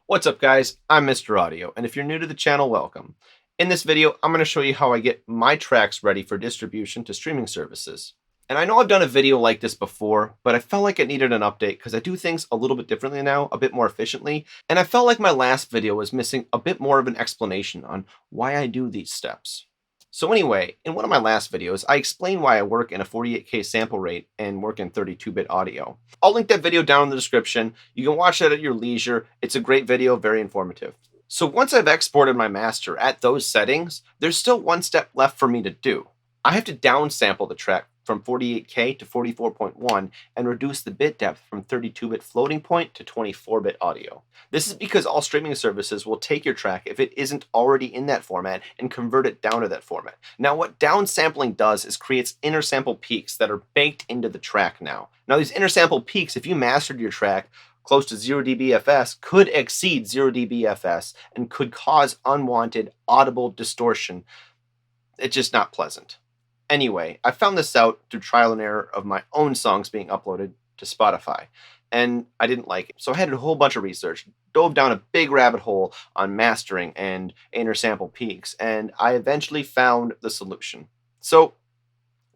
What's up guys, I'm Mr. Audio, and if you're new to the channel, welcome. In this video, I'm going to show you how I get my tracks ready for distribution to streaming services. And I know I've done a video like this before, but I felt like it needed an update because I do things a little bit differently now, a bit more efficiently, and I felt like my last video was missing a bit more of an explanation on why I do these steps. So anyway, in one of my last videos, I explained why I work in a 48K sample rate and work in 32-bit audio. I'll link that video down in the description. You can watch that at your leisure. It's a great video, very informative. So once I've exported my master at those settings, there's still one step left for me to do. I have to downsample the track from 48K to 44.1 and reduce the bit depth from 32-bit floating point to 24-bit audio. This is because all streaming services will take your track if it isn't already in that format and convert it down to that format. Now what downsampling does is creates inner sample peaks that are baked into the track now. Now these inner sample peaks, if you mastered your track close to 0 dBFS, could exceed 0 dBFS and could cause unwanted audible distortion. It's just not pleasant. Anyway, I found this out through trial and error of my own songs being uploaded to Spotify, and I didn't like it. So I had a whole bunch of research, dove down a big rabbit hole on mastering and inner sample peaks, and I eventually found the solution. So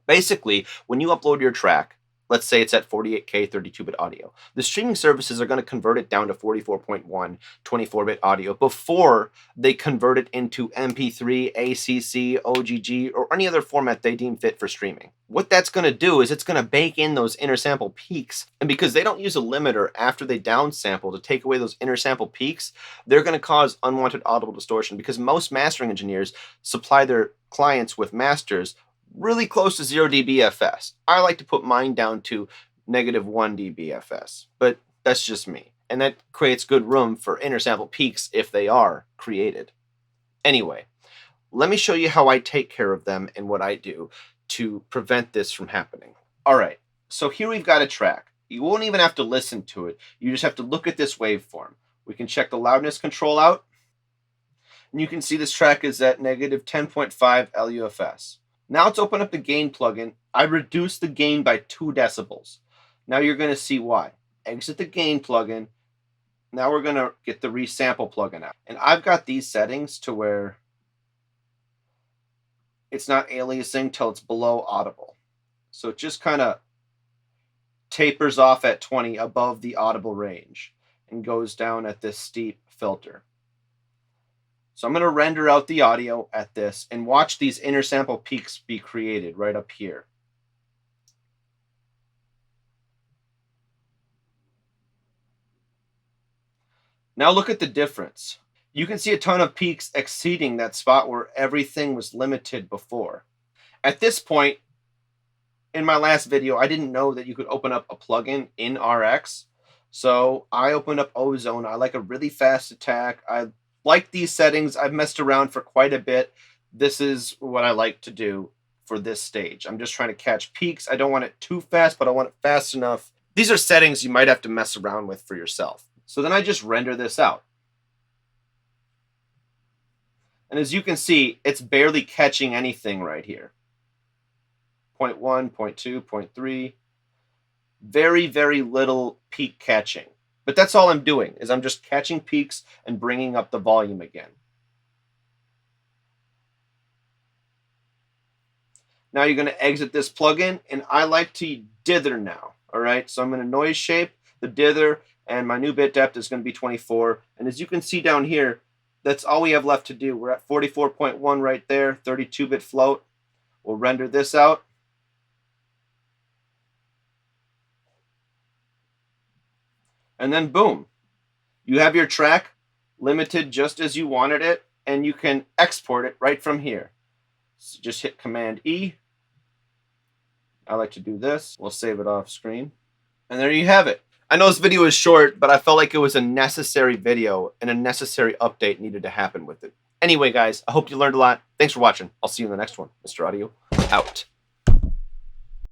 basically, when you upload your track, let's say it's at 48K 32-bit audio, the streaming services are going to convert it down to 44.1 24-bit audio before they convert it into MP3, ACC, OGG, or any other format they deem fit for streaming. What that's going to do is it's going to bake in those inner sample peaks, and because they don't use a limiter after they downsample to take away those inner sample peaks, they're going to cause unwanted audible distortion because most mastering engineers supply their clients with masters really close to 0 dBFS. I like to put mine down to -1 dBFS, but that's just me. And that creates good room for inner sample peaks if they are created. Anyway, let me show you how I take care of them and what I do to prevent this from happening. All right, so here we've got a track. You won't even have to listen to it. You just have to look at this waveform. We can check the loudness control out, and you can see this track is at -10.5 LUFS. Now let's open up the gain plugin. I reduced the gain by 2 decibels. Now you're going to see why. Exit the gain plugin. Now we're going to get the resample plugin out. And I've got these settings to where it's not aliasing till it's below audible. So it just kind of tapers off at 20 above the audible range and goes down at this steep filter. So I'm going to render out the audio at this and watch these inner sample peaks be created right up here. Now look at the difference. You can see a ton of peaks exceeding that spot where everything was limited before. At this point, in my last video, I didn't know that you could open up a plugin in RX. So I opened up Ozone. I like a really fast attack. I like these settings. I've messed around for quite a bit. This is what I like to do for this stage. I'm just trying to catch peaks. I don't want it too fast, but I want it fast enough. These are settings you might have to mess around with for yourself. So then I just render this out. And as you can see, it's barely catching anything right here. 0.1, 0.2, 0.3. Very, very little peak catching. But that's all I'm doing, is I'm just catching peaks and bringing up the volume again. Now you're going to exit this plugin, and I like to dither now. All right, so I'm going to noise shape the dither, and my new bit depth is going to be 24. And as you can see down here, that's all we have left to do. We're at 44.1 right there, 32-bit float. We'll render this out. And then boom, you have your track limited just as you wanted it, and you can export it right from here. So just hit Command E. I like to do this. We'll save it off screen. And there you have it. I know this video is short, but I felt like it was a necessary video and a necessary update needed to happen with it. Anyway, guys, I hope you learned a lot. Thanks for watching. I'll see you in the next one. Mr. Audio, out.